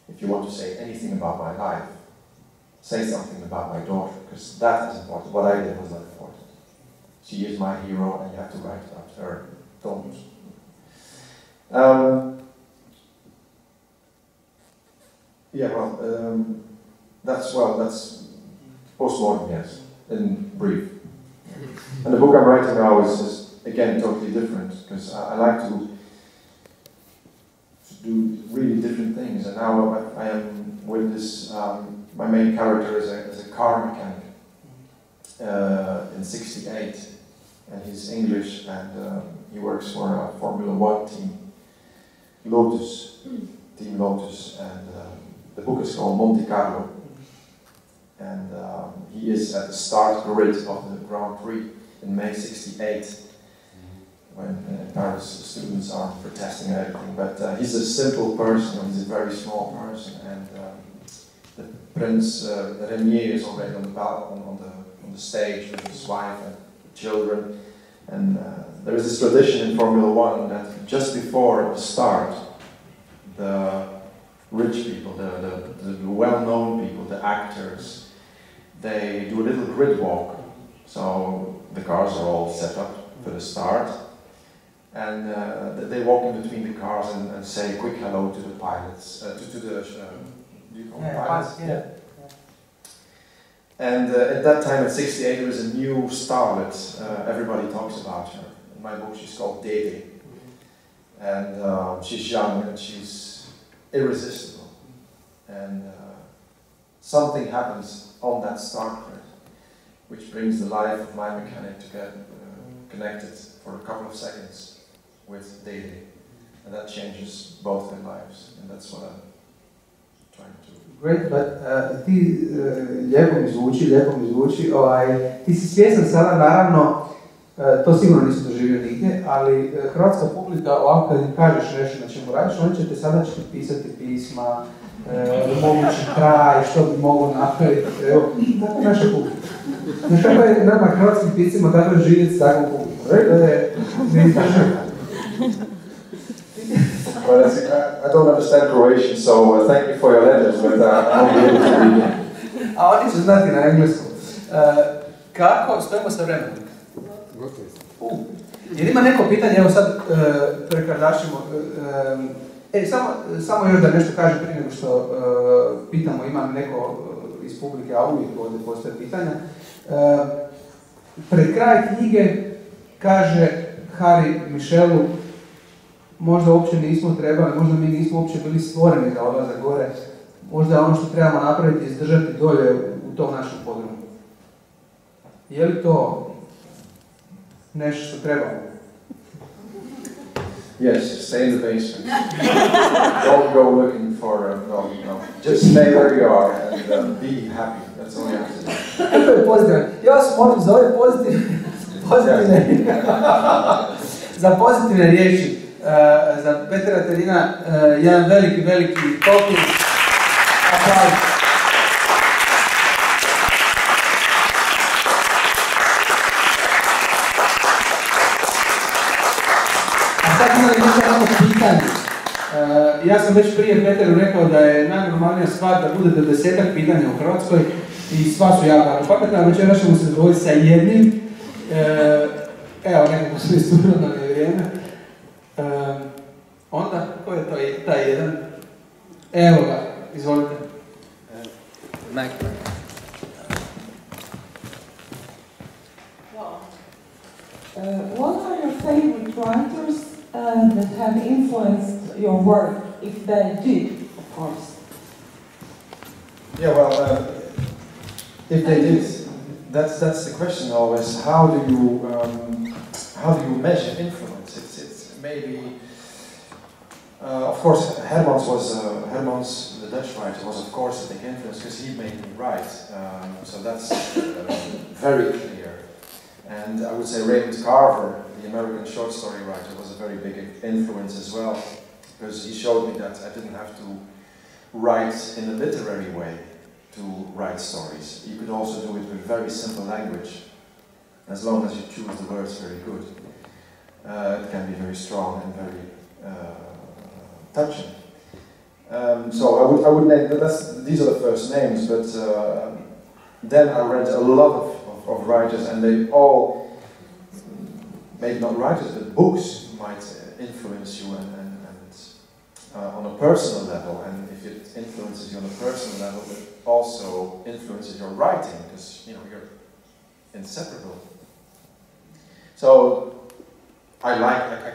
If you want to say anything about my life, say something about my daughter, because that is important. What I did was not important. She is my hero, and you have to write about her. Don't. That's post-mortem, yes, in brief. And the book I'm writing now is again, totally different, because I like to do really different things. And now I am with this, my main character is a car mechanic in '68, and he's English, and he works for a Formula 1 team, Team Lotus, and the book is called Monte Carlo. And he is at the start grid of the Grand Prix in May '68, when in Paris the students are protesting and everything. But he's a simple person, he's a very small person, and the Prince Renier is already on the stage with his wife and children. And there is this tradition in Formula 1 that just before the start, the rich people, the well-known people, the actors, they do a little grid walk. So the cars are all set up for the start, and they walk in between the cars and say a quick hello to the pilots, do you call them pilots? Yeah. And at that time, at '68, there was a new starlet. Everybody talks about her. In my book, she's called Dede. And she's young and she's irresistible. And something happens on that start grid, which brings the life of my mechanic to get connected for a couple of seconds with Dede. And that changes both their lives. And that's what I'm trying to do. Great, but lijepo mi zvuči, ti si svjestan sada, naravno, to sigurno nisam doživio nigdje, ali hrvatska publika, ovako kad im kažeš nešto na čemu radiš, oni će te sada pisati pisma, mogući kraj, što bi mogo napraviti, evo, tako je naša publika. Znaš kako je nama hrvatskim piscima, kako je živjeti s takvom publikom, Well, I don't understand Croatian, so thank you for your letters, but I won't be able to read them. A oni će znati na engleskom. Kako stojimo sa vremenom? Jer ima neko pitanje, evo sad prekardašimo. Samo još da nešto kažem prije nego što pitamo, imam neko iz publike, a uvijek ovdje postoje pitanja. Pred kraj knjige kaže Harry Michelu, možda uopće nismo trebali, možda mi nismo uopće bili stvoreni za odlazak gore, možda ono što trebamo napraviti je izdržati dolje u tom našem podrumu. Je li to nešto što trebamo? Yes, stay in the basement. Don't go looking for no. Just stay where you are and be happy. That's all you have to do. To je pozitivan. Ja vas molim za ove za pozitivne riječi. Za Petera Terrina jedan veliki topli aplauz. sad imate ovako pitanje. Ja sam već prije Peteru rekao da je najnormalnija stvar da budete 10-ak pitanja u Hrvatskoj i sva su jako pametna, večera ćemo se zadovoljiti sa jednim. Evo, nekako smo isturili nam je vrijeme. Onda, ko je to taj jedan? Evo ga, izvolite. What are your favorite writers that have influenced your work, if they did, of course? Yeah, well, if they did, that's the question always. How do you measure influence? It's maybe, of course, Hermans, the Dutch writer, was of course a big influence because he made me write. So that's very clear. And I would say Raymond Carver, the American short story writer, was a very big influence as well, because he showed me that I didn't have to write in a literary way to write stories. You could also do it with very simple language, as long as you choose the words very good. It can be very strong and very touching. So I would name, these are the first names, but then I read a lot of writers, and they all, maybe not writers, but books might influence you and on a personal level, and if it influences you on a personal level, it also influences your writing, because you know you're inseparable. So I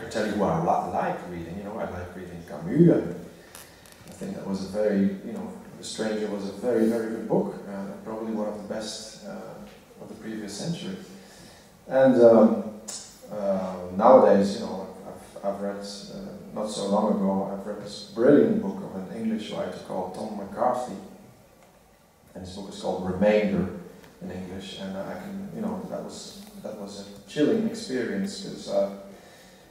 could tell you who I like reading. You know, I like reading Camus, and I think that was a very, you know, The Stranger was a very, very good book, probably one of the best of the previous century. And nowadays, you know, I've read, not so long ago, I've read this brilliant book of an English writer called Tom McCarthy. And his book is called Remainder in English, and I can, you know, that was a chilling experience, because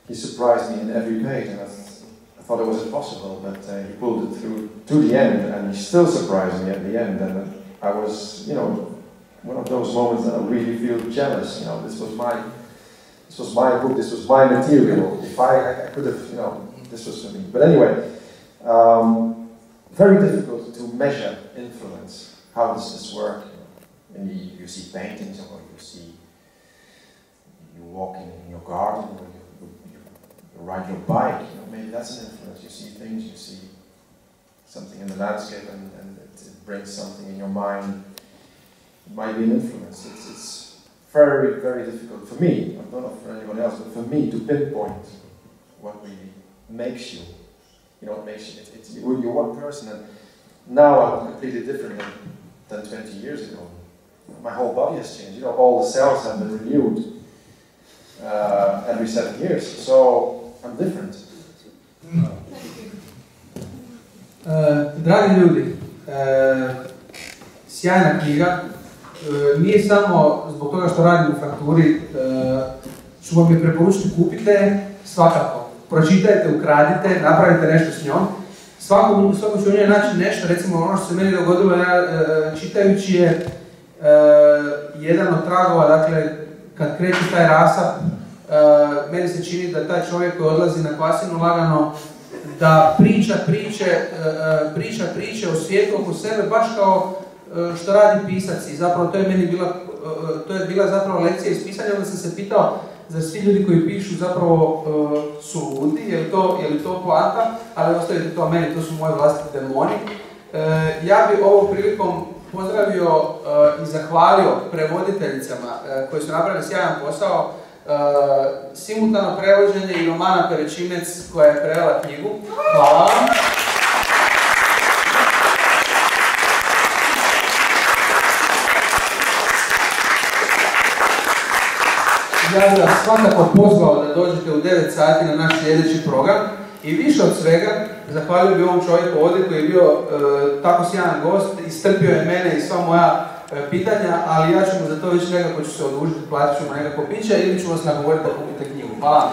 he surprised me in every page, and I thought it was impossible, but he pulled it through to the end, and he still surprised me at the end, and I was, you know, one of those moments that I really feel jealous. You know, this was my book, this was my material. If I could have, you know, this was for me. But anyway, very difficult to measure influence. How does this work? And you see paintings, or you walk in your garden, or you ride your bike. You know, maybe that's an influence. You see things, you see something in the landscape, and it brings something in your mind. It might be an influence. It's very, very difficult for me. I don't know for anyone else, but for me to pinpoint what really makes you. You know, what makes you. You're one person, and now I'm completely different than 20 years ago. My whole body has changed. You know, all the cells have been renewed every 7 years. So I'm different. Dragi ljudi, sjajna knjiga. Nije samo zbog toga što radim u Frakturi, ću vam je preporučiti, kupite svakako. Pročitajte, ukradite, napravite nešto s njom. Svako će u njoj naći nešto, recimo ono što se meni dogodilo, ja čitajući je jedan od tragova, dakle, kad kreće taj rasap, meni se čini da taj čovjek koji odlazi na Kvasinu lagano, da priča priče o svijetu oko sebe, baš kao što radi pisac. I zapravo to je meni bila zapravo lekcija iz pisanja, onda sam se pitao, zar svi ljudi koji pišu zapravo su ludi, je li to poanta, ali ostavite to meni, to su moji vlastiti demoni. Ja bi ovom prilikom pozdravio i zahvalio prevoditeljicama koji su napravili sjajan posao, simultano prevođenje i Romana Perečinec koja je prevela knjigu. Hvala vam. Ja bih vas svakako pozvao da dođete u 9 sati na naš sljedeći program i više od svega zahvalio bi ovom čovjeku ovdje koji je bio tako sjajan gost, istrpio je mene i sva moja pitanja, ali ja ću mu za to već nekako ću se odužiti, platit ću mu nekako piće ili ću vas nagovoriti da kupite knjigu. Hvala.